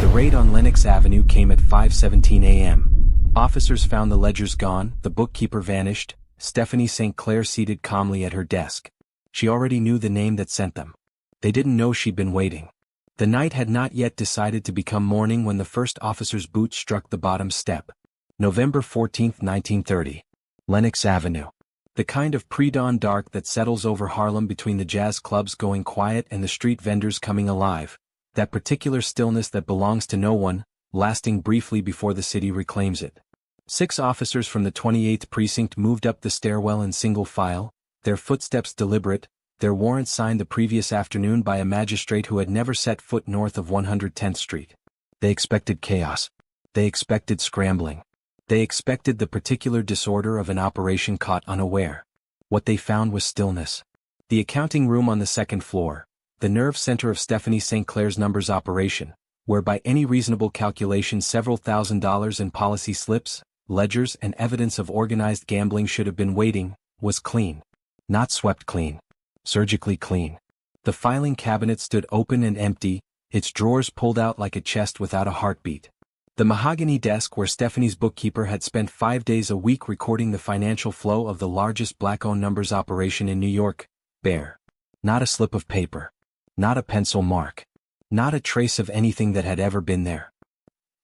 The raid on Lenox Avenue came at 5:17 a.m. Officers found the ledgers gone, the bookkeeper vanished, Stephanie St. Clair seated calmly at her desk. She already knew the name that sent them. They didn't know she'd been waiting. The night had not yet decided to become morning when the first officer's boot struck the bottom step. November 14, 1930. Lenox Avenue. The kind of pre-dawn dark that settles over Harlem between the jazz clubs going quiet and the street vendors coming alive. That particular stillness that belongs to no one, lasting briefly before the city reclaims it. 6 officers from the 28th Precinct moved up the stairwell in single file, their footsteps deliberate, their warrants signed the previous afternoon by a magistrate who had never set foot north of 110th Street. They expected chaos. They expected scrambling. They expected the particular disorder of an operation caught unaware. What they found was stillness. The accounting room on the second floor, the nerve center of Stephanie St. Clair's numbers operation, where by any reasonable calculation several $1,000s in policy slips, ledgers and evidence of organized gambling should have been waiting, was clean. Not swept clean. Surgically clean. The filing cabinet stood open and empty, its drawers pulled out like a chest without a heartbeat. The mahogany desk where Stephanie's bookkeeper had spent 5 days a week recording the financial flow of the largest black-owned numbers operation in New York, bare. Not a slip of paper. Not a pencil mark. Not a trace of anything that had ever been there.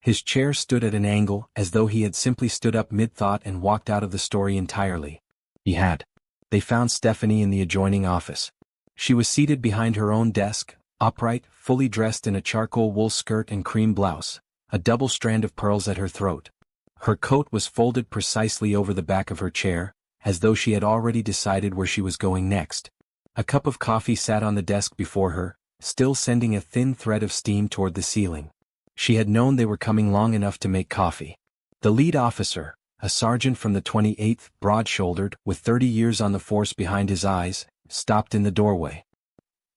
His chair stood at an angle, as though he had simply stood up mid-thought and walked out of the story entirely. He had. They found Stephanie in the adjoining office. She was seated behind her own desk, upright, fully dressed in a charcoal wool skirt and cream blouse, a double strand of pearls at her throat. Her coat was folded precisely over the back of her chair, as though she had already decided where she was going next. A cup of coffee sat on the desk before her, still sending a thin thread of steam toward the ceiling. She had known they were coming long enough to make coffee. The lead officer, a sergeant from the 28th, broad-shouldered, with 30 years on the force behind his eyes, stopped in the doorway.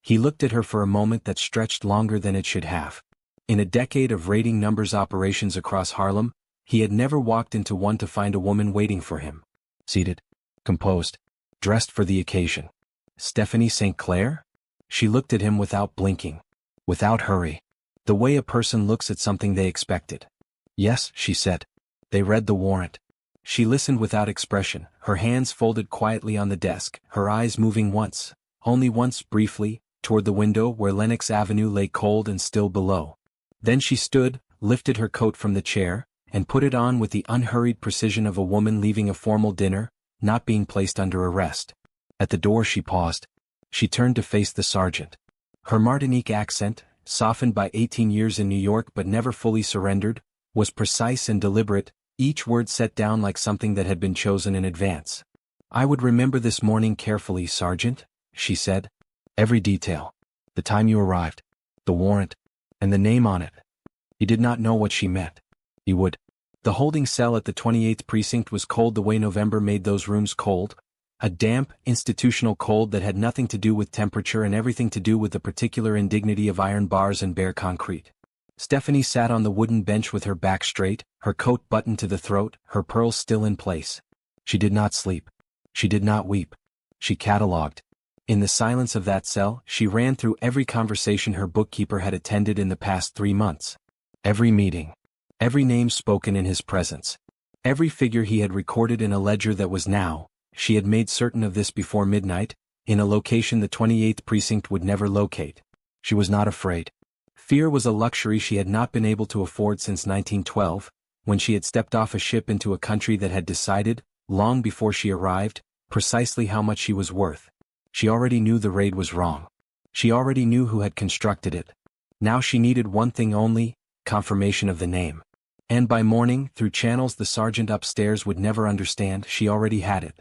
He looked at her for a moment that stretched longer than it should have. In a decade of raiding numbers operations across Harlem, he had never walked into one to find a woman waiting for him. Seated, composed, dressed for the occasion. Stephanie St. Clair? She looked at him without blinking. Without hurry. The way a person looks at something they expected. Yes, she said. They read the warrant. She listened without expression, her hands folded quietly on the desk, her eyes moving once, only once briefly, toward the window where Lenox Avenue lay cold and still below. Then she stood, lifted her coat from the chair, and put it on with the unhurried precision of a woman leaving a formal dinner, not being placed under arrest. At the door she paused. She turned to face the sergeant. Her Martinique accent, softened by 18 years in New York but never fully surrendered, was precise and deliberate, each word set down like something that had been chosen in advance. "I would remember this morning carefully, Sergeant," she said. "Every detail. The time you arrived. The warrant. And the name on it." He did not know what she meant. He would. The holding cell at the 28th Precinct was cold the way November made those rooms cold. A damp, institutional cold that had nothing to do with temperature and everything to do with the particular indignity of iron bars and bare concrete. Stephanie sat on the wooden bench with her back straight, her coat buttoned to the throat, her pearls still in place. She did not sleep. She did not weep. She catalogued. In the silence of that cell, she ran through every conversation her bookkeeper had attended in the past 3 months. Every meeting. Every name spoken in his presence. Every figure he had recorded in a ledger that was now, she had made certain of this before midnight, in a location the 28th Precinct would never locate. She was not afraid. Fear was a luxury she had not been able to afford since 1912, when she had stepped off a ship into a country that had decided, long before she arrived, precisely how much she was worth. She already knew the raid was wrong. She already knew who had constructed it. Now she needed one thing only, confirmation of the name. And by morning, through channels the sergeant upstairs would never understand, she already had it.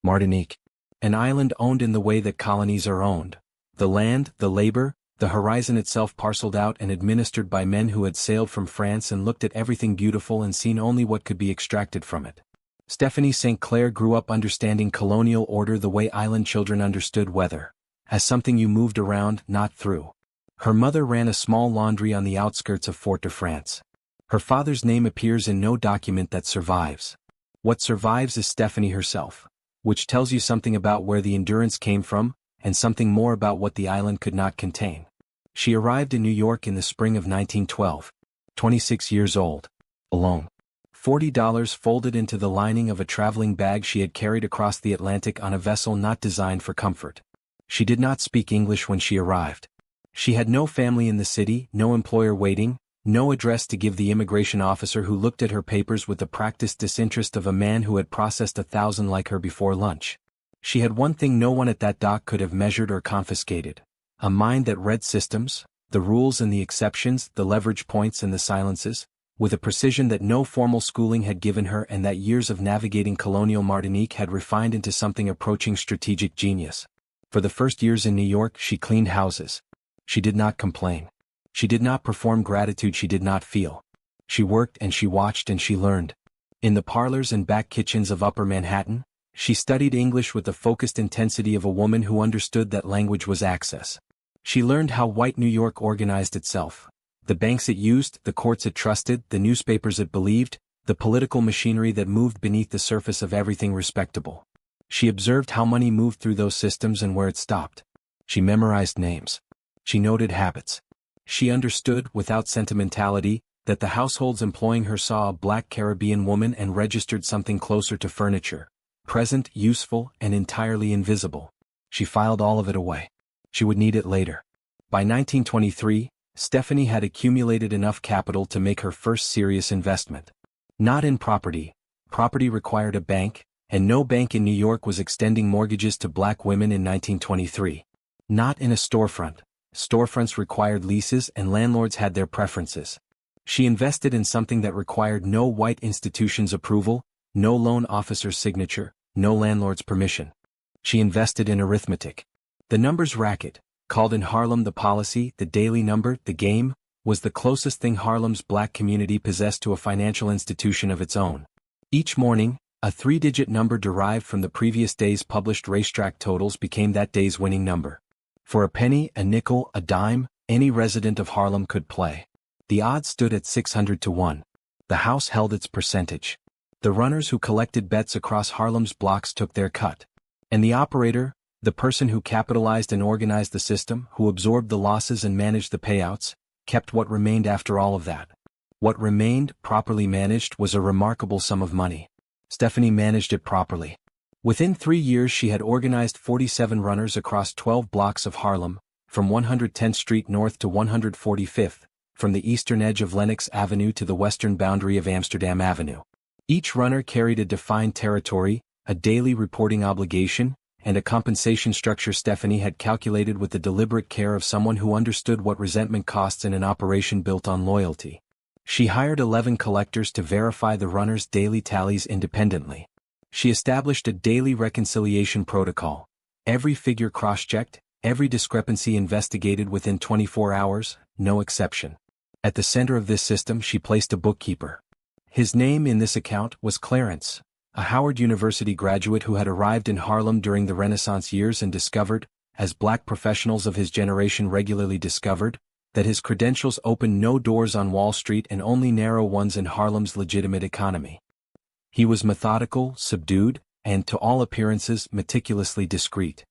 Martinique. An island owned in the way that colonies are owned. The land, the labor, the horizon itself parceled out and administered by men who had sailed from France and looked at everything beautiful and seen only what could be extracted from it. Stephanie St. Clair grew up understanding colonial order the way island children understood weather, as something you moved around, not through. Her mother ran a small laundry on the outskirts of Fort-de-France. Her father's name appears in no document that survives. What survives is Stephanie herself, which tells you something about where the endurance came from, and something more about what the island could not contain. She arrived in New York in the spring of 1912, 26 years old, alone. $40 folded into the lining of a traveling bag she had carried across the Atlantic on a vessel not designed for comfort. She did not speak English when she arrived. She had no family in the city, no employer waiting, no address to give the immigration officer who looked at her papers with the practiced disinterest of a man who had processed 1,000 like her before lunch. She had one thing no one at that dock could have measured or confiscated: a mind that read systems, the rules and the exceptions, the leverage points and the silences, with a precision that no formal schooling had given her and that years of navigating colonial Martinique had refined into something approaching strategic genius. For the first years in New York she cleaned houses. She did not complain. She did not perform gratitude she did not feel. She worked and she watched and she learned. In the parlors and back kitchens of Upper Manhattan, she studied English with the focused intensity of a woman who understood that language was access. She learned how white New York organized itself. The banks it used, the courts it trusted, the newspapers it believed, the political machinery that moved beneath the surface of everything respectable. She observed how money moved through those systems and where it stopped. She memorized names. She noted habits. She understood, without sentimentality, that the households employing her saw a black Caribbean woman and registered something closer to furniture, present, useful, and entirely invisible. She filed all of it away. She would need it later. By 1923, Stephanie had accumulated enough capital to make her first serious investment. Not in property. Property required a bank, and no bank in New York was extending mortgages to black women in 1923. Not in a storefront. Storefronts required leases and landlords had their preferences. She invested in something that required no white institution's approval, no loan officer's signature, no landlord's permission. She invested in arithmetic. The numbers racket, called in Harlem the policy, the daily number, the game, was the closest thing Harlem's black community possessed to a financial institution of its own. Each morning, a 3-digit number derived from the previous day's published racetrack totals became that day's winning number. For a penny, a nickel, a dime, any resident of Harlem could play. The odds stood at 600 to 1. The house held its percentage. The runners who collected bets across Harlem's blocks took their cut. And the operator, the person who capitalized and organized the system, who absorbed the losses and managed the payouts, kept what remained after all of that. What remained, properly managed, was a remarkable sum of money. Stephanie managed it properly. Within 3 years she had organized 47 runners across 12 blocks of Harlem, from 110th Street North to 145th, from the eastern edge of Lenox Avenue to the western boundary of Amsterdam Avenue. Each runner carried a defined territory, a daily reporting obligation, and a compensation structure Stephanie had calculated with the deliberate care of someone who understood what resentment costs in an operation built on loyalty. She hired 11 collectors to verify the runners' daily tallies independently. She established a daily reconciliation protocol. Every figure cross-checked, every discrepancy investigated within 24 hours, no exception. At the center of this system she placed a bookkeeper. His name in this account was Clarence, a Howard University graduate who had arrived in Harlem during the Renaissance years and discovered, as black professionals of his generation regularly discovered, that his credentials opened no doors on Wall Street and only narrow ones in Harlem's legitimate economy. He was methodical, subdued, and, to all appearances, meticulously discreet.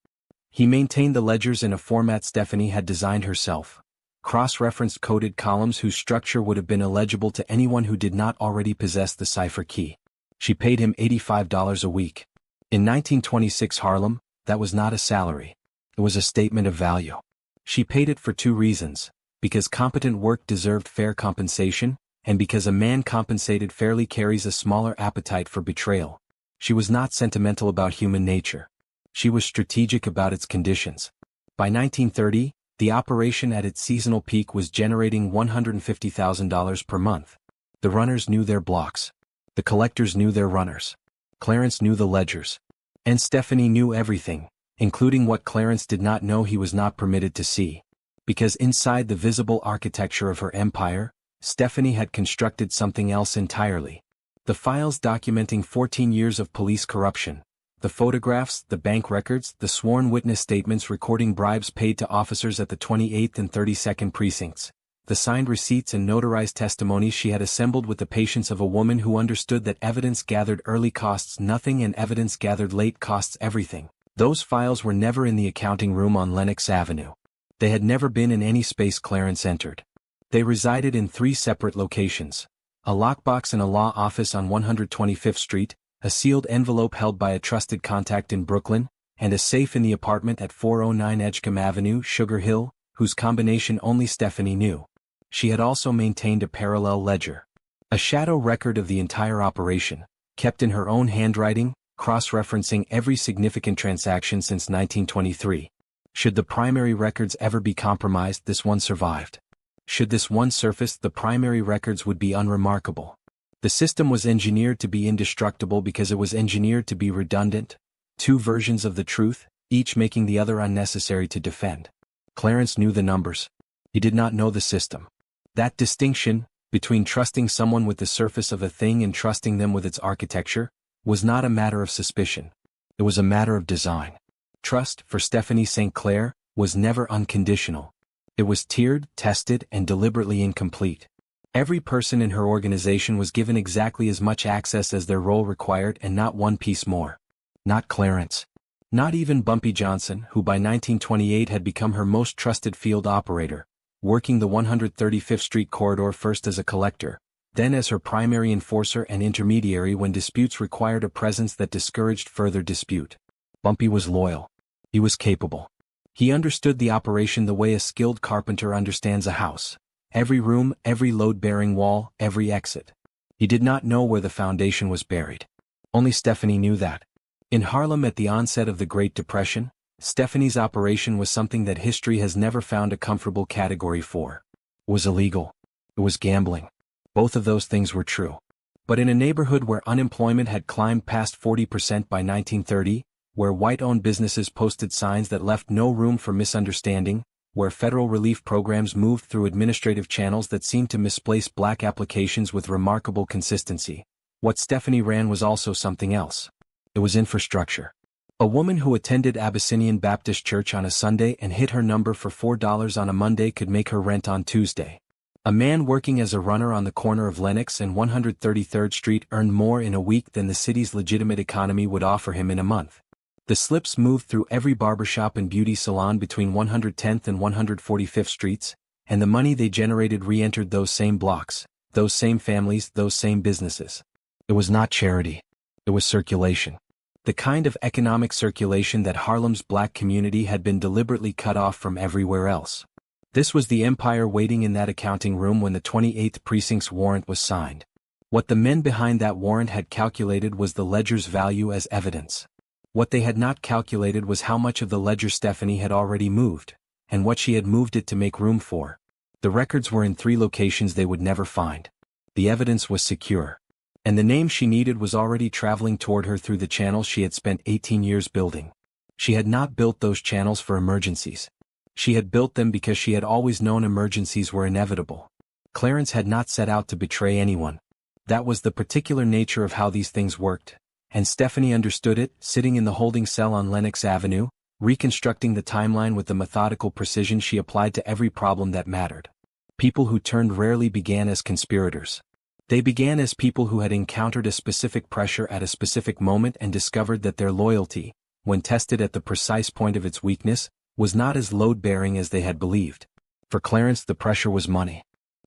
He maintained the ledgers in a format Stephanie had designed herself. Cross-referenced coded columns whose structure would have been illegible to anyone who did not already possess the cipher key. She paid him $85 a week. In 1926 Harlem, that was not a salary. It was a statement of value. She paid it for 2 reasons: because competent work deserved fair compensation, and because a man compensated fairly carries a smaller appetite for betrayal. She was not sentimental about human nature. She was strategic about its conditions. By 1930, the operation at its seasonal peak was generating $150,000 per month. The runners knew their blocks. The collectors knew their runners. Clarence knew the ledgers. And Stephanie knew everything, including what Clarence did not know he was not permitted to see. Because inside the visible architecture of her empire, Stephanie had constructed something else entirely. The files documenting 14 years of police corruption, the photographs, the bank records, the sworn witness statements recording bribes paid to officers at the 28th and 32nd precincts, the signed receipts and notarized testimonies she had assembled with the patience of a woman who understood that evidence gathered early costs nothing and evidence gathered late costs everything. Those files were never in the accounting room on Lenox Avenue. They had never been in any space Clarence entered. They resided in 3 separate locations: a lockbox in a law office on 125th Street, a sealed envelope held by a trusted contact in Brooklyn, and a safe in the apartment at 409 Edgecombe Avenue, Sugar Hill, whose combination only Stephanie knew. She had also maintained a parallel ledger, a shadow record of the entire operation, kept in her own handwriting, cross-referencing every significant transaction since 1923. Should the primary records ever be compromised, this one survived. Should this one surface, the primary records would be unremarkable. The system was engineered to be indestructible because it was engineered to be redundant. 2 versions of the truth, each making the other unnecessary to defend. Clarence knew the numbers. He did not know the system. That distinction, between trusting someone with the surface of a thing and trusting them with its architecture, was not a matter of suspicion. It was a matter of design. Trust, for Stephanie St. Clair, was never unconditional. It was tiered, tested, and deliberately incomplete. Every person in her organization was given exactly as much access as their role required and not one piece more. Not Clarence. Not even Bumpy Johnson, who by 1928 had become her most trusted field operator, working the 135th Street corridor first as a collector, then as her primary enforcer and intermediary when disputes required a presence that discouraged further dispute. Bumpy was loyal. He was capable. He understood the operation the way a skilled carpenter understands a house. Every room, every load-bearing wall, every exit. He did not know where the foundation was buried. Only Stephanie knew that. In Harlem at the onset of the Great Depression, Stephanie's operation was something that history has never found a comfortable category for. It was illegal. It was gambling. Both of those things were true. But in a neighborhood where unemployment had climbed past 40% by 1930, where white-owned businesses posted signs that left no room for misunderstanding, where federal relief programs moved through administrative channels that seemed to misplace black applications with remarkable consistency, what Stephanie ran was also something else. It was infrastructure. A woman who attended Abyssinian Baptist Church on a Sunday and hit her number for $4 on a Monday could make her rent on Tuesday. A man working as a runner on the corner of Lenox and 133rd Street earned more in a week than the city's legitimate economy would offer him in a month. The slips moved through every barbershop and beauty salon between 110th and 145th Streets, and the money they generated re-entered those same blocks, those same families, those same businesses. It was not charity. It was circulation. The kind of economic circulation that Harlem's black community had been deliberately cut off from everywhere else. This was the empire waiting in that accounting room when the 28th Precinct's warrant was signed. What the men behind that warrant had calculated was the ledger's value as evidence. What they had not calculated was how much of the ledger Stephanie had already moved, and what she had moved it to make room for. The records were in 3 locations they would never find. The evidence was secure. And the name she needed was already traveling toward her through the channels she had spent 18 years building. She had not built those channels for emergencies. She had built them because she had always known emergencies were inevitable. Clarence had not set out to betray anyone. That was the particular nature of how these things worked. And Stephanie understood it, sitting in the holding cell on Lenox Avenue, reconstructing the timeline with the methodical precision she applied to every problem that mattered. People who turned rarely began as conspirators. They began as people who had encountered a specific pressure at a specific moment and discovered that their loyalty, when tested at the precise point of its weakness, was not as load-bearing as they had believed. For Clarence the pressure was money.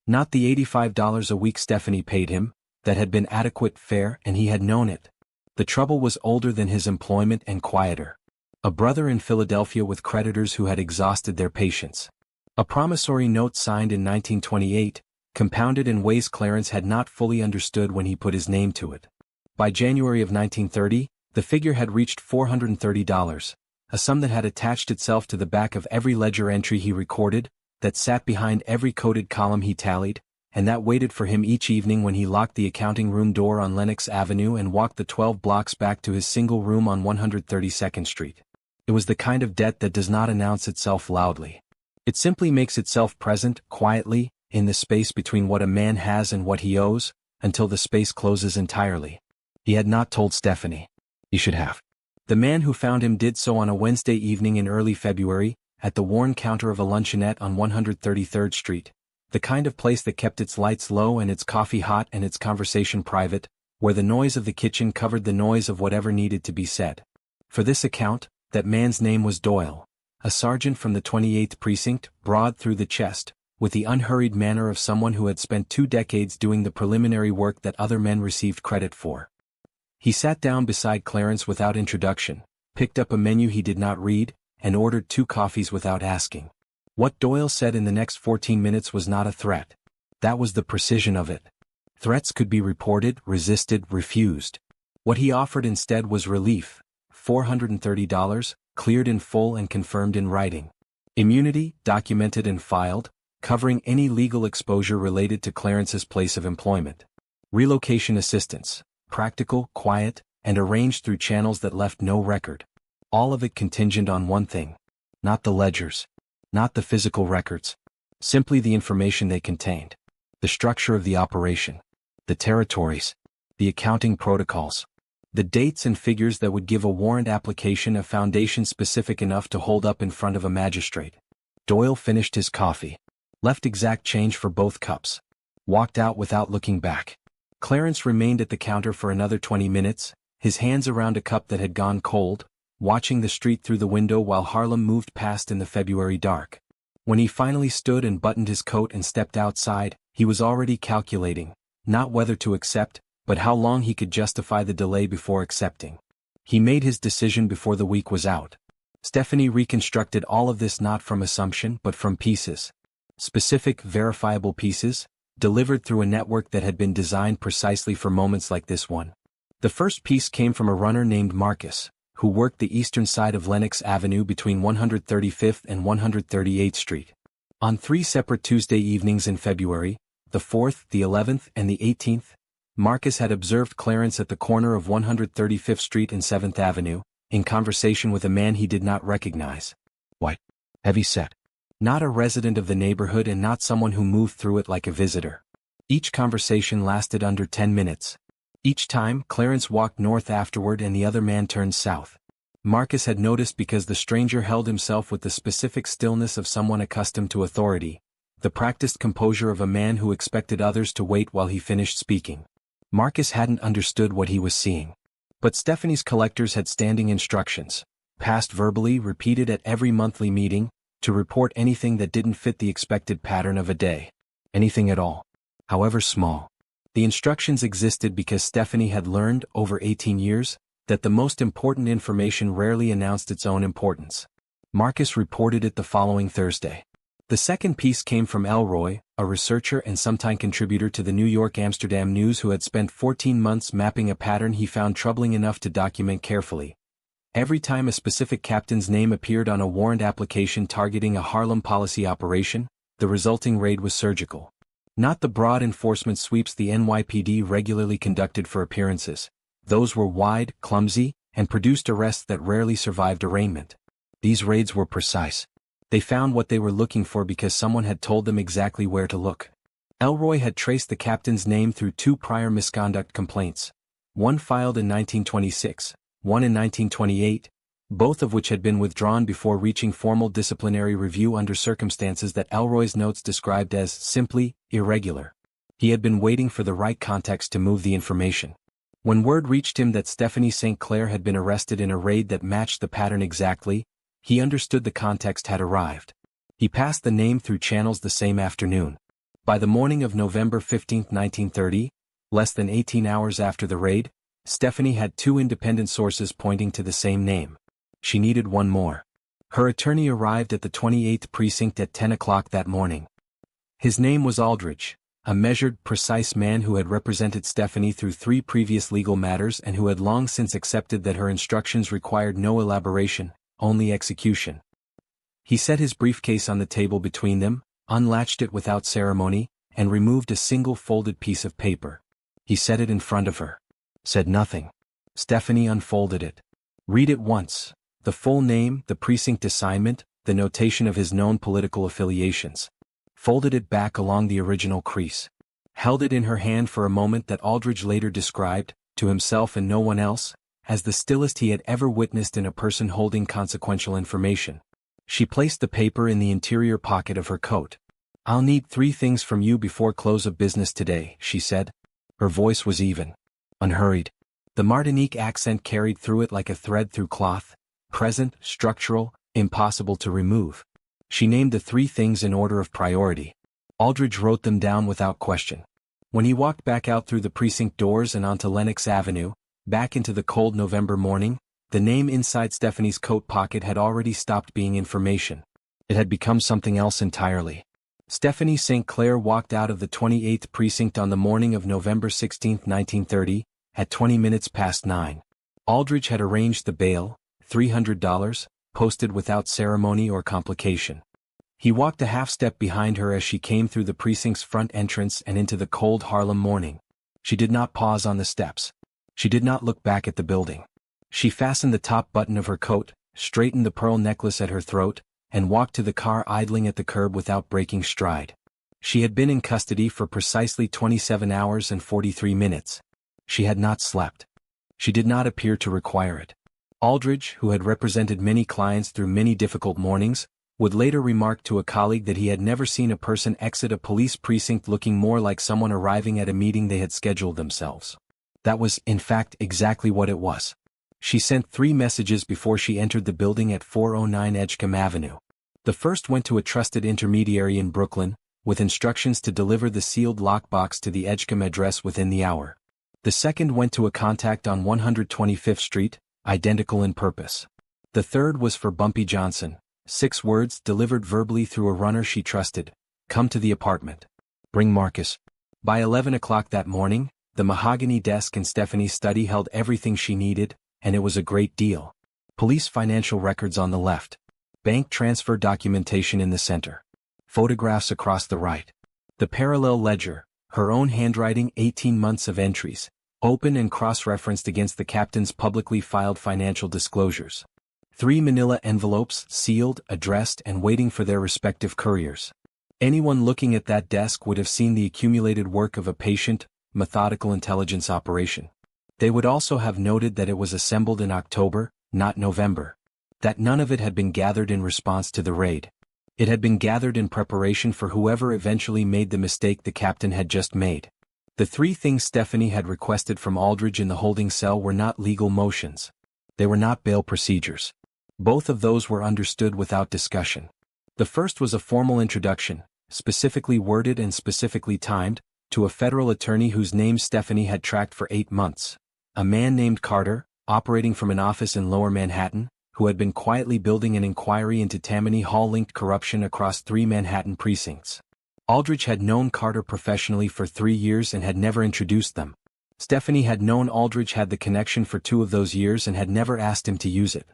Not the $85 a week Stephanie paid him, that had been adequate, fair, and he had known it. The trouble was older than his employment and quieter. A brother in Philadelphia with creditors who had exhausted their patience. A promissory note signed in 1928, compounded in ways Clarence had not fully understood when he put his name to it. By January of 1930, the figure had reached $430, a sum that had attached itself to the back of every ledger entry he recorded, that sat behind every coded column he tallied, and that waited for him each evening when he locked the accounting room door on Lenox Avenue and walked the 12 blocks back to his single room on 132nd Street. It was the kind of debt that does not announce itself loudly. It simply makes itself present, quietly, in the space between what a man has and what he owes, until the space closes entirely. He had not told Stephanie. He should have. The man who found him did so on a Wednesday evening in early February, at the worn counter of a luncheonette on 133rd Street. The kind of place that kept its lights low and its coffee hot and its conversation private, where the noise of the kitchen covered the noise of whatever needed to be said. For this account, That man's name was Doyle, a sergeant from the 28th Precinct, broad through the chest, with the unhurried manner of someone who had spent 2 decades doing the preliminary work that other men received credit for. He sat down beside Clarence without introduction, picked up a menu he did not read, and ordered 2 coffees without asking. What Doyle said in the next 14 minutes was not a threat. That was the precision of it. Threats could be reported, resisted, refused. What he offered instead was relief, $430, cleared in full and confirmed in writing. Immunity, documented and filed, covering any legal exposure related to Clarence's place of employment. Relocation assistance, practical, quiet, and arranged through channels that left no record. All of it contingent on one thing. Not the ledgers. Not the physical records. Simply the information they contained. The structure of the operation. The territories. The accounting protocols. The dates and figures that would give a warrant application a foundation specific enough to hold up in front of a magistrate. Doyle finished his coffee. Left exact change for both cups. Walked out without looking back. Clarence remained at the counter for another 20 minutes, his hands around a cup that had gone cold, watching the street through the window while Harlem moved past in the February dark. When he finally stood and buttoned his coat and stepped outside, he was already calculating, not whether to accept, but how long he could justify the delay before accepting. He made his decision before the week was out. Stephanie reconstructed all of this not from assumption but from pieces. Specific, verifiable pieces, delivered through a network that had been designed precisely for moments like this one. The first piece came from a runner named Marcus, who worked the eastern side of Lenox Avenue between 135th and 138th Street. On 3 separate Tuesday evenings in February, the 4th, the 11th, and the 18th, Marcus had observed Clarence at the corner of 135th Street and 7th Avenue, in conversation with a man he did not recognize. White, heavy-set. Not a resident of the neighborhood and not someone who moved through it like a visitor. Each conversation lasted under 10 minutes. Each time, Clarence walked north afterward and the other man turned south. Marcus had noticed because the stranger held himself with the specific stillness of someone accustomed to authority, the practiced composure of a man who expected others to wait while he finished speaking. Marcus hadn't understood what he was seeing. But Stephanie's collectors had standing instructions, passed verbally, repeated at every monthly meeting, to report anything that didn't fit the expected pattern of a day. Anything at all. However small. The instructions existed because Stephanie had learned, over 18 years, that the most important information rarely announced its own importance. Marcus reported it the following Thursday. The second piece came from Elroy, a researcher and sometime contributor to the New York-Amsterdam News who had spent 14 months mapping a pattern he found troubling enough to document carefully. Every time a specific captain's name appeared on a warrant application targeting a Harlem policy operation, the resulting raid was surgical. Not the broad enforcement sweeps the NYPD regularly conducted for appearances. Those were wide, clumsy, and produced arrests that rarely survived arraignment. These raids were precise. They found what they were looking for because someone had told them exactly where to look. Elroy had traced the captain's name through 2 prior misconduct complaints, one filed in 1926, one in 1928, both of which had been withdrawn before reaching formal disciplinary review under circumstances that Elroy's notes described as simply irregular. He had been waiting for the right context to move the information. When word reached him that Stephanie St. Clair had been arrested in a raid that matched the pattern exactly, he understood the context had arrived. He passed the name through channels the same afternoon. By the morning of November 15, 1930, less than 18 hours after the raid, Stephanie had 2 independent sources pointing to the same name. She needed one more. Her attorney arrived at the 28th Precinct at 10 o'clock that morning. His name was Aldridge, a measured, precise man who had represented Stephanie through 3 previous legal matters and who had long since accepted that her instructions required no elaboration, only execution. He set his briefcase on the table between them, unlatched it without ceremony, and removed a single folded piece of paper. He set it in front of her. Said nothing. Stephanie unfolded it. Read it once. The full name, the precinct assignment, the notation of his known political affiliations. Folded it back along the original crease. Held it in her hand for a moment that Aldridge later described, to himself and no one else, as the stillest he had ever witnessed in a person holding consequential information. She placed the paper in the interior pocket of her coat. "I'll need 3 things from you before close of business today," she said. Her voice was even. Unhurried. The Martinique accent carried through it like a thread through cloth. present, structural, impossible to remove. She named the 3 things in order of priority. Aldridge wrote them down without question. When he walked back out through the precinct doors and onto Lenox Avenue, back into the cold November morning, the name inside Stephanie's coat pocket had already stopped being information. It had become something else entirely. Stephanie St. Clair walked out of the 28th precinct on the morning of November 16, 1930, at 20 minutes past 9. Aldridge had arranged the bail, $300, posted without ceremony or complication. He walked a half-step behind her as she came through the precinct's front entrance and into the cold Harlem morning. She did not pause on the steps. She did not look back at the building. She fastened the top button of her coat, straightened the pearl necklace at her throat, and walked to the car idling at the curb without breaking stride. She had been in custody for precisely 27 hours and 43 minutes. She had not slept. She did not appear to require it. Aldridge, who had represented many clients through many difficult mornings, would later remark to a colleague that he had never seen a person exit a police precinct looking more like someone arriving at a meeting they had scheduled themselves. That was, in fact, exactly what it was. She sent 3 messages before she entered the building at 409 Edgecombe Avenue. The first went to a trusted intermediary in Brooklyn, with instructions to deliver the sealed lockbox to the Edgecombe address within the hour. The second went to a contact on 125th Street, identical in purpose. The third was for Bumpy Johnson, 6 words delivered verbally through a runner she trusted: "Come to the apartment. Bring Marcus." By 11 o'clock that morning, the mahogany desk in Stephanie's study held everything she needed, and it was a great deal. Police financial records on the left. Bank transfer documentation in the center. Photographs across the right. The parallel ledger, her own handwriting, 18 months of entries, open and cross-referenced against the captain's publicly filed financial disclosures. 3 manila envelopes, sealed, addressed, and waiting for their respective couriers. Anyone looking at that desk would have seen the accumulated work of a patient, methodical intelligence operation. They would also have noted that it was assembled in October, not November. That none of it had been gathered in response to the raid. It had been gathered in preparation for whoever eventually made the mistake the captain had just made. The 3 things Stephanie had requested from Aldridge in the holding cell were not legal motions. They were not bail procedures. Both of those were understood without discussion. The first was a formal introduction, specifically worded and specifically timed, to a federal attorney whose name Stephanie had tracked for 8 months. A man named Carter, operating from an office in Lower Manhattan, who had been quietly building an inquiry into Tammany Hall-linked corruption across 3 Manhattan precincts. Aldridge had known Carter professionally for 3 years and had never introduced them. Stephanie had known Aldridge had the connection for 2 of those years and had never asked him to use it.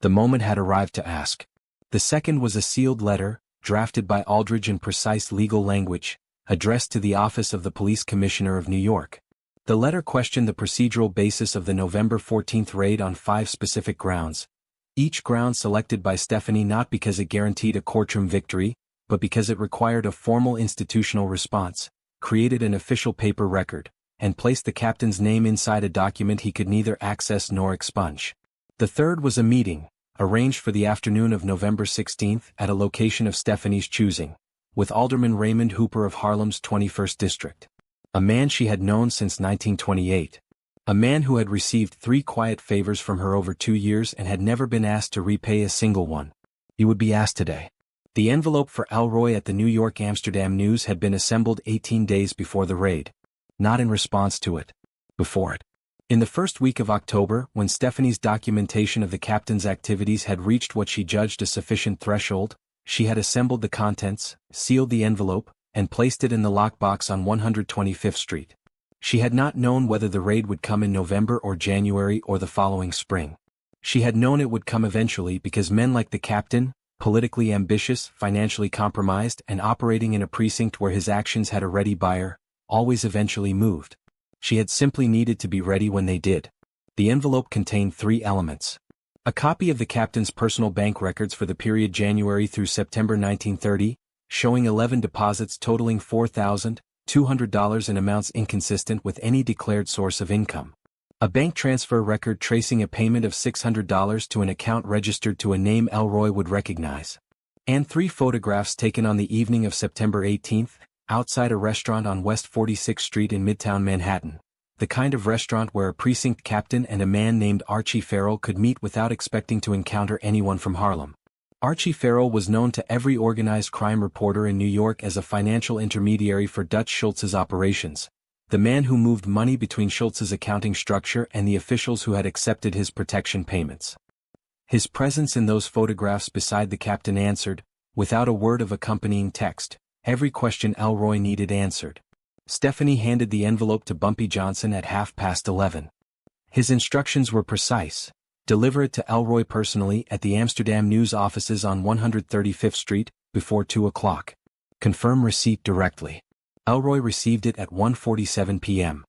The moment had arrived to ask. The second was a sealed letter, drafted by Aldridge in precise legal language, addressed to the Office of the Police Commissioner of New York. The letter questioned the procedural basis of the November 14th raid on 5 specific grounds, each ground selected by Stephanie not because it guaranteed a courtroom victory, but because it required a formal institutional response, created an official paper record, and placed the captain's name inside a document he could neither access nor expunge. The third was a meeting, arranged for the afternoon of November 16th at a location of Stephanie's choosing, with Alderman Raymond Hooper of Harlem's 21st District. A man she had known since 1928. A man who had received 3 quiet favors from her over 2 years and had never been asked to repay a single one. He would be asked today. The envelope for Elroy at the New York-Amsterdam News had been assembled 18 days before the raid. Not in response to it. Before it. In the first week of October, when Stephanie's documentation of the captain's activities had reached what she judged a sufficient threshold, she had assembled the contents, sealed the envelope, and placed it in the lockbox on 125th Street. She had not known whether the raid would come in November or January or the following spring. She had known it would come eventually because men like the captain, politically ambitious, financially compromised, and operating in a precinct where his actions had a ready buyer, always eventually moved. She had simply needed to be ready when they did. The envelope contained 3 elements. A copy of the captain's personal bank records for the period January through September 1930, showing 11 deposits totaling $4,200 in amounts inconsistent with any declared source of income. A bank transfer record tracing a payment of $600 to an account registered to a name Elroy would recognize. And 3 photographs taken on the evening of September 18th, outside a restaurant on West 46th Street in Midtown Manhattan, the kind of restaurant where a precinct captain and a man named Archie Farrell could meet without expecting to encounter anyone from Harlem. Archie Farrell was known to every organized crime reporter in New York as a financial intermediary for Dutch Schultz's operations, the man who moved money between Schultz's accounting structure and the officials who had accepted his protection payments. His presence in those photographs beside the captain answered, without a word of accompanying text, every question Elroy needed answered. Stephanie handed the envelope to Bumpy Johnson at 11:30. His instructions were precise. Deliver it to Elroy personally at the Amsterdam News offices on 135th Street, before 2 o'clock. Confirm receipt directly. Elroy received it at 1:47 p.m.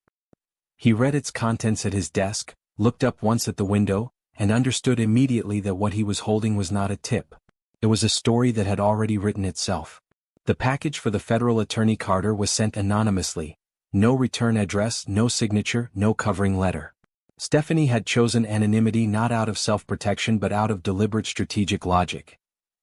He read its contents at his desk, looked up once at the window, and understood immediately that what he was holding was not a tip. It was a story that had already written itself. The package for the federal attorney Carter was sent anonymously. No return address, no signature, no covering letter. Stephanie had chosen anonymity not out of self-protection but out of deliberate strategic logic.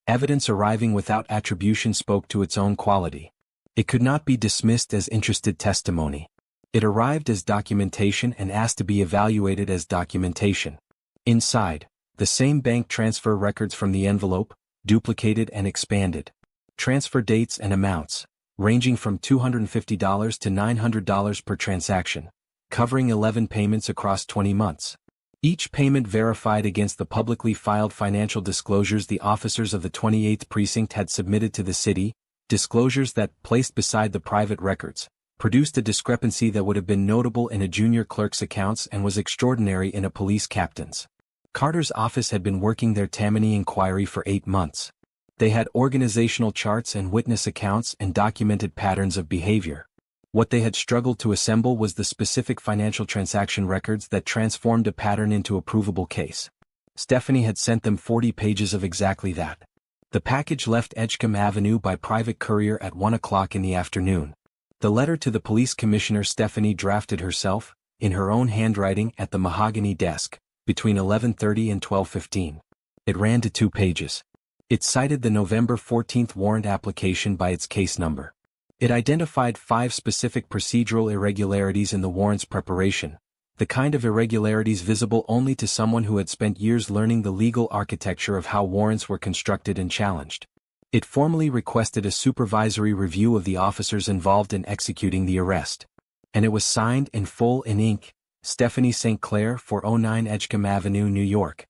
Evidence arriving without attribution spoke to its own quality. It could not be dismissed as interested testimony. It arrived as documentation and asked to be evaluated as documentation. Inside, the same bank transfer records from the envelope, duplicated and expanded. Transfer dates and amounts, ranging from $250 to $900 per transaction, covering 11 payments across 20 months. Each payment verified against the publicly filed financial disclosures the officers of the 28th Precinct had submitted to the city, disclosures that, placed beside the private records, produced a discrepancy that would have been notable in a junior clerk's accounts and was extraordinary in a police captain's. Carter's office had been working their Tammany inquiry for 8 months. They had organizational charts and witness accounts and documented patterns of behavior. What they had struggled to assemble was the specific financial transaction records that transformed a pattern into a provable case. Stephanie had sent them 40 pages of exactly that. The package left Edgecombe Avenue by private courier at 1 o'clock in the afternoon. The letter to the police commissioner Stephanie drafted herself, in her own handwriting at the mahogany desk, between 11:30 and 12:15. It ran to 2 pages. It cited the November 14th warrant application by its case number. It identified 5 specific procedural irregularities in the warrant's preparation, the kind of irregularities visible only to someone who had spent years learning the legal architecture of how warrants were constructed and challenged. It formally requested a supervisory review of the officers involved in executing the arrest. And it was signed in full in ink, Stephanie St. Clair, 409 Edgecombe Avenue, New York.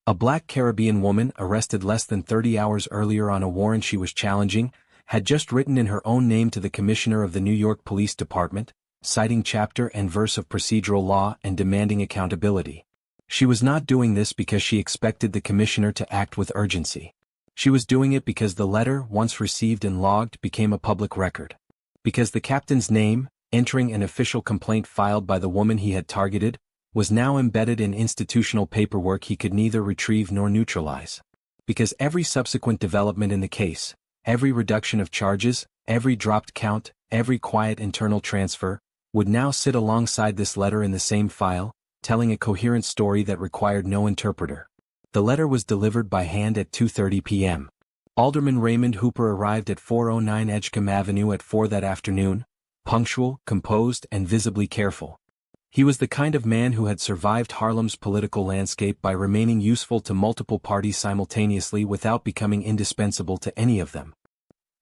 A black Caribbean woman arrested less than 30 hours earlier on a warrant she was challenging, had just written in her own name to the commissioner of the New York Police Department, citing chapter and verse of procedural law and demanding accountability. She was not doing this because she expected the commissioner to act with urgency. She was doing it because the letter, once received and logged, became a public record. Because the captain's name, entering an official complaint filed by the woman he had targeted, was now embedded in institutional paperwork he could neither retrieve nor neutralize. Because every subsequent development in the case, every reduction of charges, every dropped count, every quiet internal transfer, would now sit alongside this letter in the same file, telling a coherent story that required no interpreter. The letter was delivered by hand at 2:30 p.m. Alderman Raymond Hooper arrived at 409 Edgecombe Avenue at 4 that afternoon, punctual, composed, and visibly careful. He was the kind of man who had survived Harlem's political landscape by remaining useful to multiple parties simultaneously without becoming indispensable to any of them.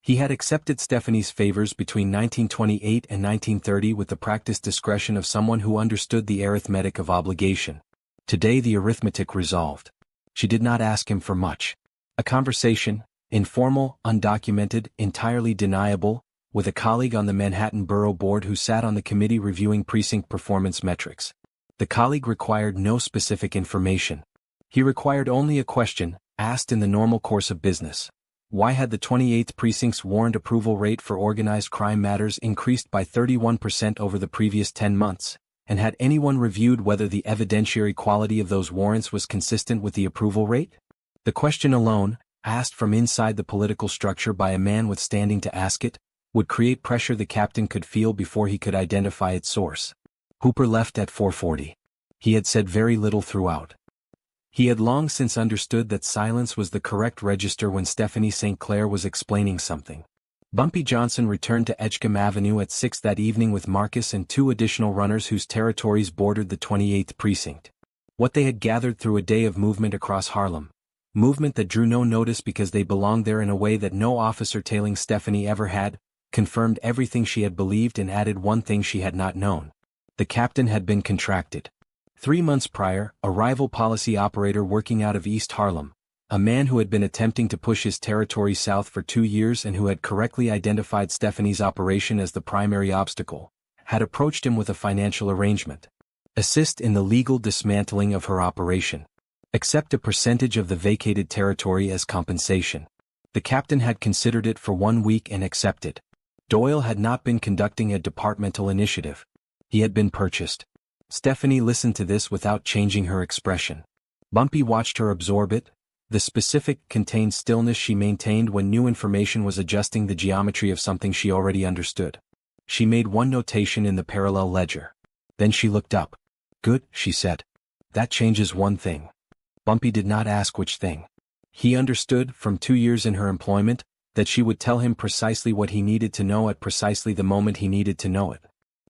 He had accepted Stephanie's favors between 1928 and 1930 with the practiced discretion of someone who understood the arithmetic of obligation. Today the arithmetic resolved. She did not ask him for much. A conversation, informal, undocumented, entirely deniable, with a colleague on the Manhattan Borough Board who sat on the committee reviewing precinct performance metrics. The colleague required no specific information. He required only a question, asked in the normal course of business. Why had the 28th Precinct's warrant approval rate for organized crime matters increased by 31% over the previous 10 months, and had anyone reviewed whether the evidentiary quality of those warrants was consistent with the approval rate? The question alone, asked from inside the political structure by a man with standing to ask it, would create pressure the captain could feel before he could identify its source. Hooper left at 4:40. He had said very little throughout. He had long since understood that silence was the correct register when Stephanie St. Clair was explaining something. Bumpy Johnson returned to Edgecombe Avenue at 6 that evening with Marcus and 2 additional runners whose territories bordered the 28th precinct. What they had gathered through a day of movement across Harlem. Movement that drew no notice because they belonged there in a way that no officer tailing Stephanie ever had, confirmed everything she had believed and added one thing she had not known. The captain had been contracted. 3 months prior, a rival policy operator working out of East Harlem, a man who had been attempting to push his territory south for 2 years and who had correctly identified Stephanie's operation as the primary obstacle, had approached him with a financial arrangement. Assist in the legal dismantling of her operation. Accept a percentage of the vacated territory as compensation. The captain had considered it for 1 week and accepted. Doyle had not been conducting a departmental initiative. He had been purchased. Stephanie listened to this without changing her expression. Bumpy watched her absorb it. The specific, contained stillness she maintained when new information was adjusting the geometry of something she already understood. She made one notation in the parallel ledger. Then she looked up. "Good," she said. "That changes one thing." Bumpy did not ask which thing. He understood, from 2 years in her employment, that she would tell him precisely what he needed to know at precisely the moment he needed to know it.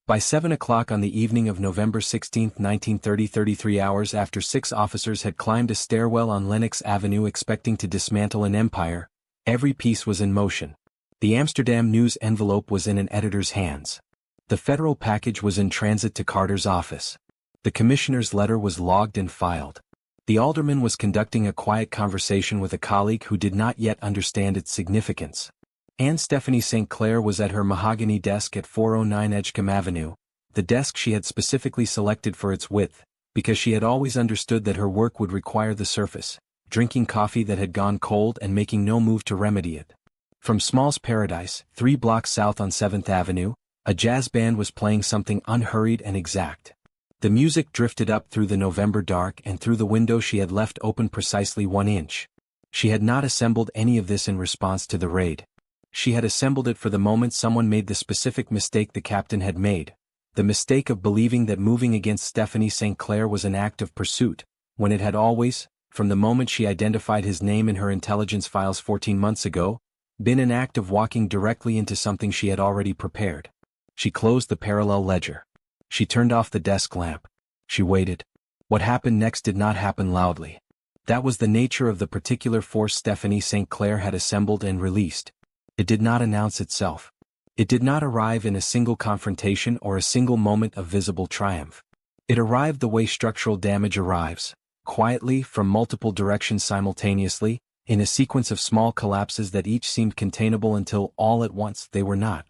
By 7 o'clock on the evening of November 16, 1930, 33 hours after 6 officers had climbed a stairwell on Lenox Avenue expecting to dismantle an empire, every piece was in motion. The Amsterdam News envelope was in an editor's hands. The federal package was in transit to Carter's office. The commissioner's letter was logged and filed. The alderman was conducting a quiet conversation with a colleague who did not yet understand its significance. Anne Stephanie St. Clair was at her mahogany desk at 409 Edgecombe Avenue, the desk she had specifically selected for its width, because she had always understood that her work would require the surface, drinking coffee that had gone cold and making no move to remedy it. From Small's Paradise, 3 blocks south on 7th Avenue, a jazz band was playing something unhurried and exact. The music drifted up through the November dark and through the window she had left open precisely 1 inch. She had not assembled any of this in response to the raid. She had assembled it for the moment someone made the specific mistake the captain had made, the mistake of believing that moving against Stephanie St. Clair was an act of pursuit, when it had always, from the moment she identified his name in her intelligence files 14 months ago, been an act of walking directly into something she had already prepared. She closed the parallel ledger. She turned off the desk lamp. She waited. What happened next did not happen loudly. That was the nature of the particular force Stephanie St. Clair had assembled and released. It did not announce itself. It did not arrive in a single confrontation or a single moment of visible triumph. It arrived the way structural damage arrives, quietly from multiple directions simultaneously, in a sequence of small collapses that each seemed containable until all at once they were not.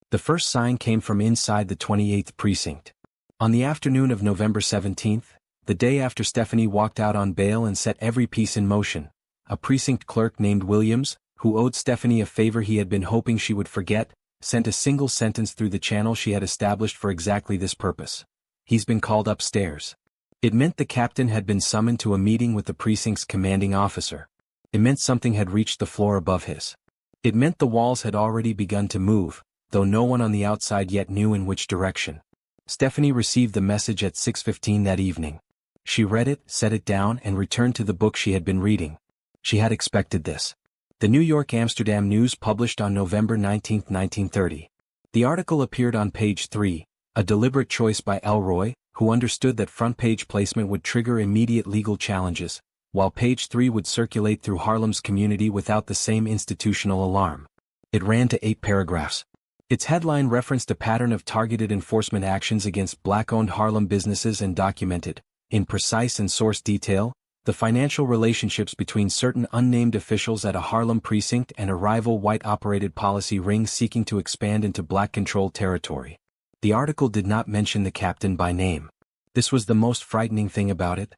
The first sign came from inside the 28th precinct. On the afternoon of November 17th, the day after Stephanie walked out on bail and set every piece in motion, a precinct clerk named Williams, who owed Stephanie a favor he had been hoping she would forget, sent a single sentence through the channel she had established for exactly this purpose. "He's been called upstairs." It meant the captain had been summoned to a meeting with the precinct's commanding officer. It meant something had reached the floor above his. It meant the walls had already begun to move, though no one on the outside yet knew in which direction. Stephanie received the message at 6:15 that evening. She read it, set it down, and returned to the book she had been reading. She had expected this. The New York Amsterdam News published on November 19, 1930. The article appeared on page 3, a deliberate choice by Elroy, who understood that front-page placement would trigger immediate legal challenges, while page 3 would circulate through Harlem's community without the same institutional alarm. It ran to 8 paragraphs. Its headline referenced a pattern of targeted enforcement actions against black-owned Harlem businesses and documented, in precise and source detail, the financial relationships between certain unnamed officials at a Harlem precinct and a rival white-operated policy ring seeking to expand into black-controlled territory. The article did not mention the captain by name. This was the most frightening thing about it.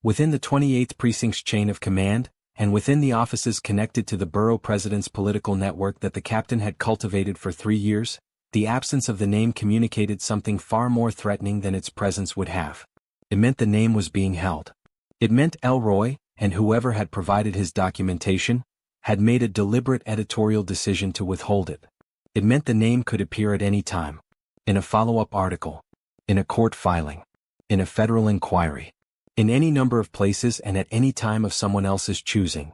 Within the 28th precinct's chain of command, and within the offices connected to the borough president's political network that the captain had cultivated for 3 years, the absence of the name communicated something far more threatening than its presence would have. It meant the name was being held. It meant Elroy, and whoever had provided his documentation, had made a deliberate editorial decision to withhold it. It meant the name could appear at any time. In a follow-up article. In a court filing. In a federal inquiry. In any number of places and at any time of someone else's choosing.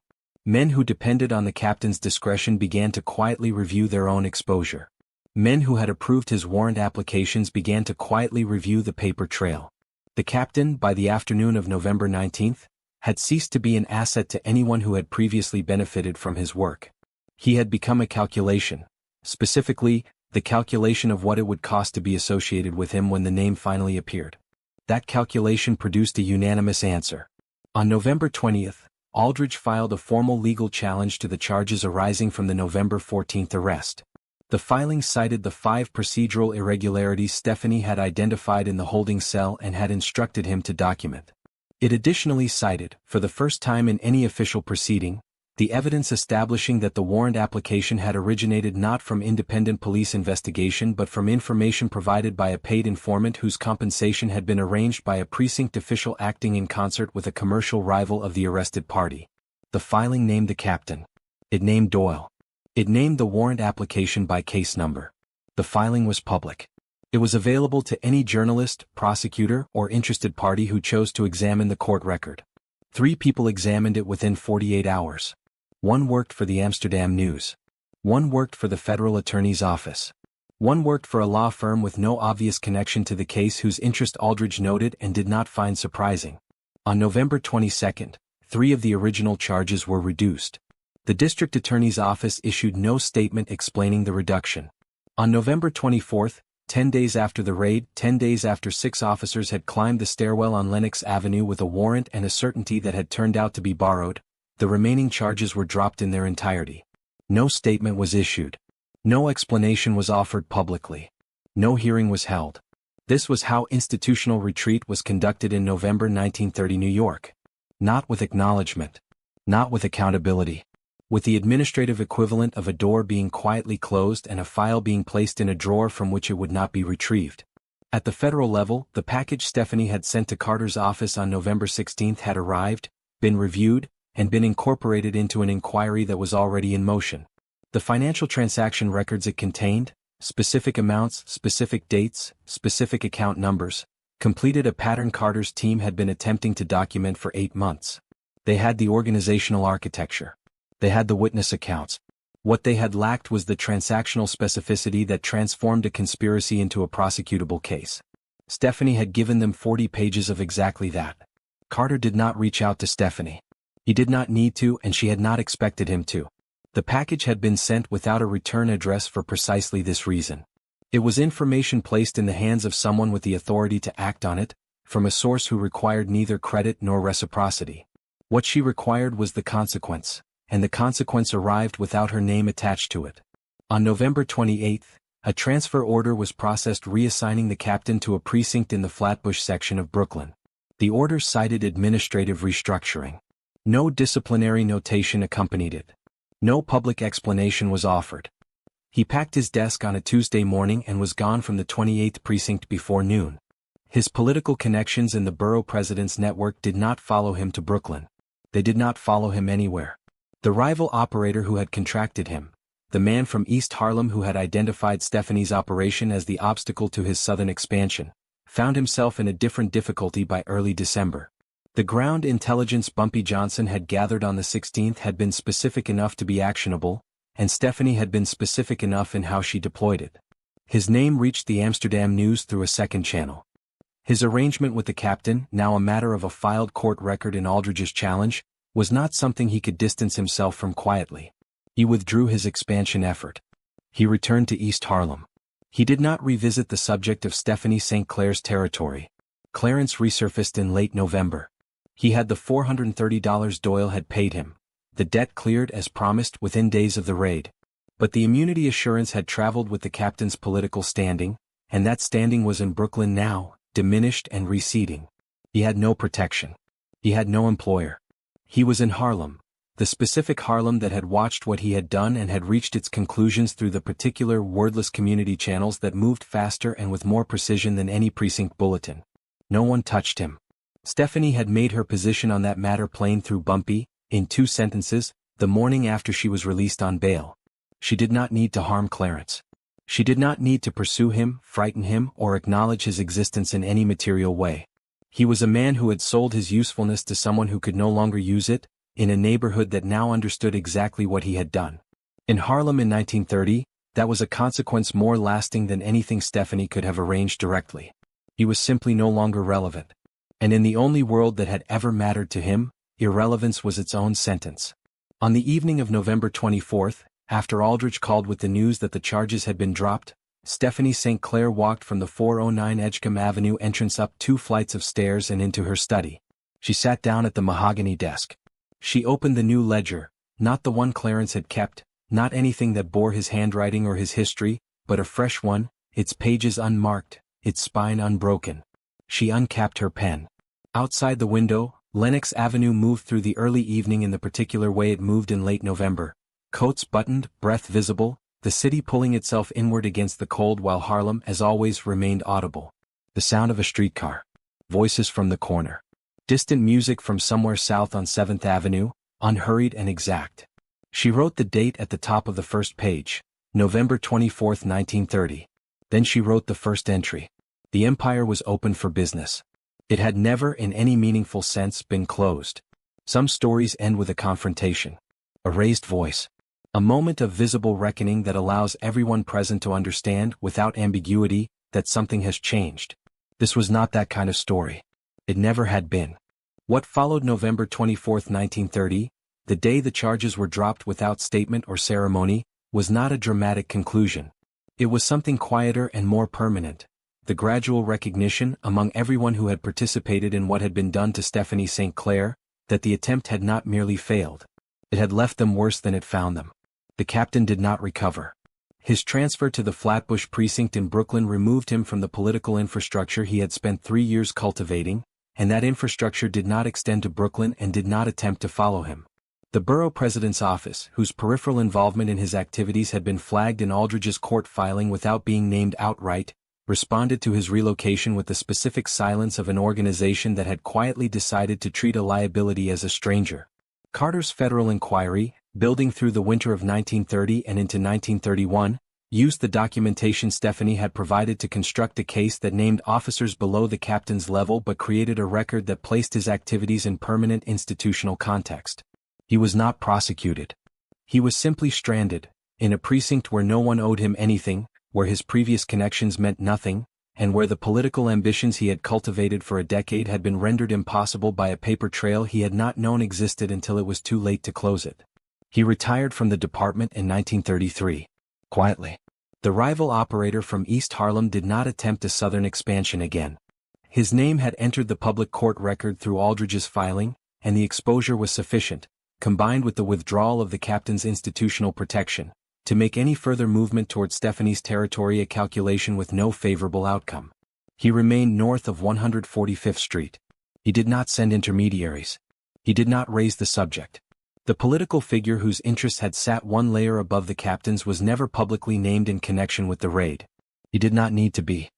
Men who depended on the captain's discretion began to quietly review their own exposure. Men who had approved his warrant applications began to quietly review the paper trail. The captain, by the afternoon of November 19th, had ceased to be an asset to anyone who had previously benefited from his work. He had become a calculation, specifically, the calculation of what it would cost to be associated with him when the name finally appeared. That calculation produced a unanimous answer. On November 20th, Aldridge filed a formal legal challenge to the charges arising from the November 14th arrest. The filing cited the 5 procedural irregularities Stephanie had identified in the holding cell and had instructed him to document. It additionally cited, for the first time in any official proceeding, the evidence establishing that the warrant application had originated not from independent police investigation but from information provided by a paid informant whose compensation had been arranged by a precinct official acting in concert with a commercial rival of the arrested party. The filing named the captain. It named Doyle. It named the warrant application by case number. The filing was public. It was available to any journalist, prosecutor, or interested party who chose to examine the court record. 3 people examined it within 48 hours. 1 worked for the Amsterdam News. 1 worked for the federal attorney's office. 1 worked for a law firm with no obvious connection to the case whose interest Aldridge noted and did not find surprising. On November 22nd, 3 of the original charges were reduced. The district attorney's office issued no statement explaining the reduction. On November 24th, 10 days after the raid, 10 days after 6 officers had climbed the stairwell on Lenox Avenue with a warrant and a certainty that had turned out to be borrowed, the remaining charges were dropped in their entirety. No statement was issued. No explanation was offered publicly. No hearing was held. This was how institutional retreat was conducted in November 1930 New York. Not with acknowledgement. Not with accountability. With the administrative equivalent of a door being quietly closed and a file being placed in a drawer from which it would not be retrieved. At the federal level, the package Stephanie had sent to Carter's office on November 16th had arrived, been reviewed, and been incorporated into an inquiry that was already in motion. The financial transaction records it contained, specific amounts, specific dates, specific account numbers, completed a pattern Carter's team had been attempting to document for 8 months. They had the organizational architecture. They had the witness accounts. What they had lacked was the transactional specificity that transformed a conspiracy into a prosecutable case. Stephanie had given them 40 pages of exactly that. Carter did not reach out to Stephanie. He did not need to, and she had not expected him to. The package had been sent without a return address for precisely this reason. It was information placed in the hands of someone with the authority to act on it, from a source who required neither credit nor reciprocity. What she required was the consequence, and the consequence arrived without her name attached to it. On November 28th, a transfer order was processed reassigning the captain to a precinct in the Flatbush section of Brooklyn. The order cited administrative restructuring. No disciplinary notation accompanied it. No public explanation was offered. He packed his desk on a Tuesday morning and was gone from the 28th precinct before noon. His political connections in the borough president's network did not follow him to Brooklyn. They did not follow him anywhere. The rival operator who had contracted him, the man from East Harlem who had identified Stephanie's operation as the obstacle to his southern expansion, found himself in a different difficulty by early December. The ground intelligence Bumpy Johnson had gathered on the 16th had been specific enough to be actionable, and Stephanie had been specific enough in how she deployed it. His name reached the Amsterdam News through a second channel. His arrangement with the captain, now a matter of a filed court record in Aldridge's challenge, was not something he could distance himself from quietly. He withdrew his expansion effort. He returned to East Harlem. He did not revisit the subject of Stephanie St. Clair's territory. Clarence resurfaced in late November. He had the $430 Doyle had paid him. The debt cleared as promised within days of the raid. But the immunity assurance had traveled with the captain's political standing, and that standing was in Brooklyn now, diminished and receding. He had no protection. He had no employer. He was in Harlem, the specific Harlem that had watched what he had done and had reached its conclusions through the particular wordless community channels that moved faster and with more precision than any precinct bulletin. No one touched him. Stephanie had made her position on that matter plain through Bumpy, in 2 sentences, the morning after she was released on bail. She did not need to harm Clarence. She did not need to pursue him, frighten him, or acknowledge his existence in any material way. He was a man who had sold his usefulness to someone who could no longer use it, in a neighborhood that now understood exactly what he had done. In Harlem in 1930, that was a consequence more lasting than anything Stephanie could have arranged directly. He was simply no longer relevant. And in the only world that had ever mattered to him, irrelevance was its own sentence. On the evening of November 24th, after Aldrich called with the news that the charges had been dropped, Stephanie St. Clair walked from the 409 Edgecombe Avenue entrance up 2 flights of stairs and into her study. She sat down at the mahogany desk. She opened the new ledger, not the one Clarence had kept, not anything that bore his handwriting or his history, but a fresh one, its pages unmarked, its spine unbroken. She uncapped her pen. Outside the window, Lenox Avenue moved through the early evening in the particular way it moved in late November. Coats buttoned, breath visible, the city pulling itself inward against the cold while Harlem, as always, remained audible. The sound of a streetcar. Voices from the corner. Distant music from somewhere south on 7th Avenue, unhurried and exact. She wrote the date at the top of the first page, November 24, 1930. Then she wrote the first entry. The empire was open for business. It had never, in any meaningful sense, been closed. Some stories end with a confrontation. A raised voice. A moment of visible reckoning that allows everyone present to understand, without ambiguity, that something has changed. This was not that kind of story. It never had been. What followed November 24, 1930, the day the charges were dropped without statement or ceremony, was not a dramatic conclusion. It was something quieter and more permanent. The gradual recognition, among everyone who had participated in what had been done to Stephanie St. Clair, that the attempt had not merely failed. It had left them worse than it found them. The captain did not recover. His transfer to the Flatbush precinct in Brooklyn removed him from the political infrastructure he had spent 3 years cultivating, and that infrastructure did not extend to Brooklyn and did not attempt to follow him. The borough president's office, whose peripheral involvement in his activities had been flagged in Aldrich's court filing without being named outright, responded to his relocation with the specific silence of an organization that had quietly decided to treat a liability as a stranger. Carter's federal inquiry, building through the winter of 1930 and into 1931, used the documentation Stephanie had provided to construct a case that named officers below the captain's level but created a record that placed his activities in permanent institutional context. He was not prosecuted. He was simply stranded, in a precinct where no one owed him anything, where his previous connections meant nothing, and where the political ambitions he had cultivated for a decade had been rendered impossible by a paper trail he had not known existed until it was too late to close it. He retired from the department in 1933. Quietly. The rival operator from East Harlem did not attempt a southern expansion again. His name had entered the public court record through Aldrich's filing, and the exposure was sufficient, combined with the withdrawal of the captain's institutional protection, to make any further movement toward Stephanie's territory a calculation with no favorable outcome. He remained north of 145th Street. He did not send intermediaries. He did not raise the subject. The political figure whose interests had sat one layer above the captain's was never publicly named in connection with the raid. He did not need to be.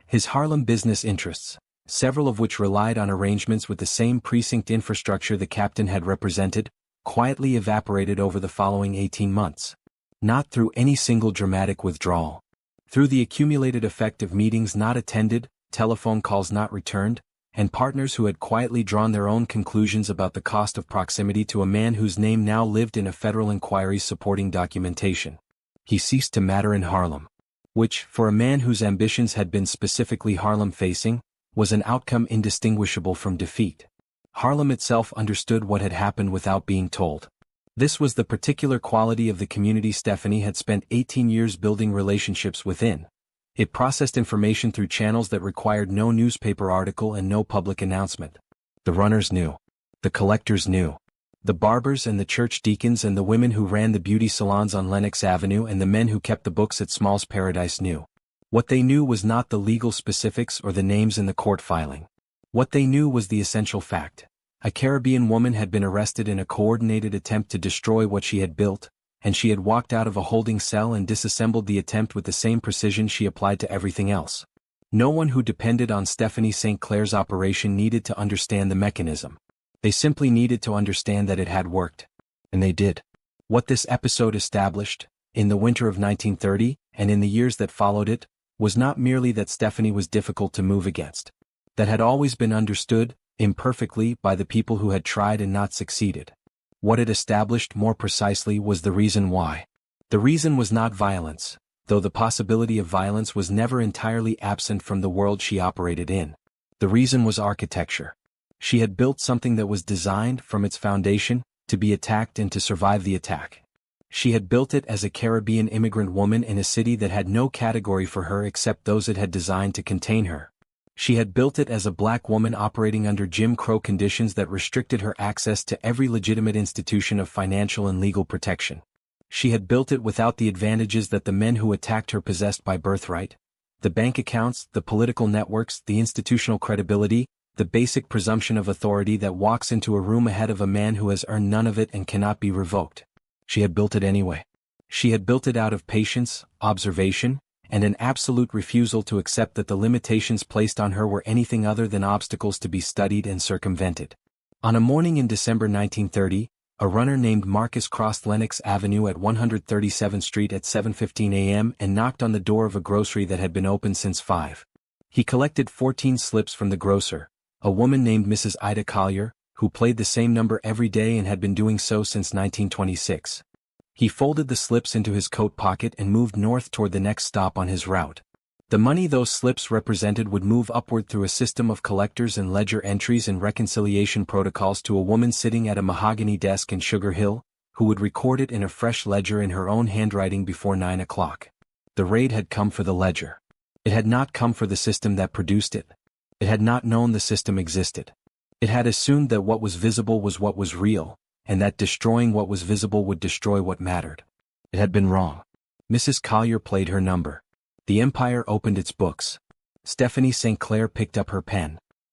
His Harlem business interests, several of which relied on arrangements with the same precinct infrastructure the captain had represented, quietly evaporated over the following 18 months. Not through any single dramatic withdrawal. Through the accumulated effect of meetings not attended, telephone calls not returned, and partners who had quietly drawn their own conclusions about the cost of proximity to a man whose name now lived in a federal inquiry's supporting documentation. He ceased to matter in Harlem. Which, for a man whose ambitions had been specifically Harlem-facing, was an outcome indistinguishable from defeat. Harlem itself understood what had happened without being told. This was the particular quality of the community Stephanie had spent 18 years building relationships within. It processed information through channels that required no newspaper article and no public announcement. The runners knew. The collectors knew. The barbers and the church deacons and the women who ran the beauty salons on Lenox Avenue and the men who kept the books at Small's Paradise knew. What they knew was not the legal specifics or the names in the court filing. What they knew was the essential fact. A Caribbean woman had been arrested in a coordinated attempt to destroy what she had built, and she had walked out of a holding cell and disassembled the attempt with the same precision she applied to everything else. No one who depended on Stephanie St. Clair's operation needed to understand the mechanism. They simply needed to understand that it had worked. And they did. What this episode established, in the winter of 1930, and in the years that followed it, was not merely that Stephanie was difficult to move against. That had always been understood, imperfectly, by the people who had tried and not succeeded. What it established more precisely was the reason why. The reason was not violence, though the possibility of violence was never entirely absent from the world she operated in. The reason was architecture. She had built something that was designed, from its foundation, to be attacked and to survive the attack. She had built it as a Caribbean immigrant woman in a city that had no category for her except those it had designed to contain her. She had built it as a black woman operating under Jim Crow conditions that restricted her access to every legitimate institution of financial and legal protection. She had built it without the advantages that the men who attacked her possessed by birthright: the bank accounts, the political networks, the institutional credibility, the basic presumption of authority that walks into a room ahead of a man who has earned none of it and cannot be revoked. She had built it anyway. She had built it out of patience, observation, and an absolute refusal to accept that the limitations placed on her were anything other than obstacles to be studied and circumvented. On a morning in December 1930, a runner named Marcus crossed Lenox Avenue at 137th Street at 7:15 a.m. and knocked on the door of a grocery that had been open since 5. He collected 14 slips from the grocer, a woman named Mrs. Ida Collier, who played the same number every day and had been doing so since 1926. He folded the slips into his coat pocket and moved north toward the next stop on his route. The money those slips represented would move upward through a system of collectors and ledger entries and reconciliation protocols to a woman sitting at a mahogany desk in Sugar Hill, who would record it in a fresh ledger in her own handwriting before 9 o'clock. The raid had come for the ledger. It had not come for the system that produced it. It had not known the system existed. It had assumed that what was visible was what was real, and that destroying what was visible would destroy what mattered. It had been wrong. Mrs. Collier played her number. The Empire opened its books. Stephanie St. Clair picked up her pen.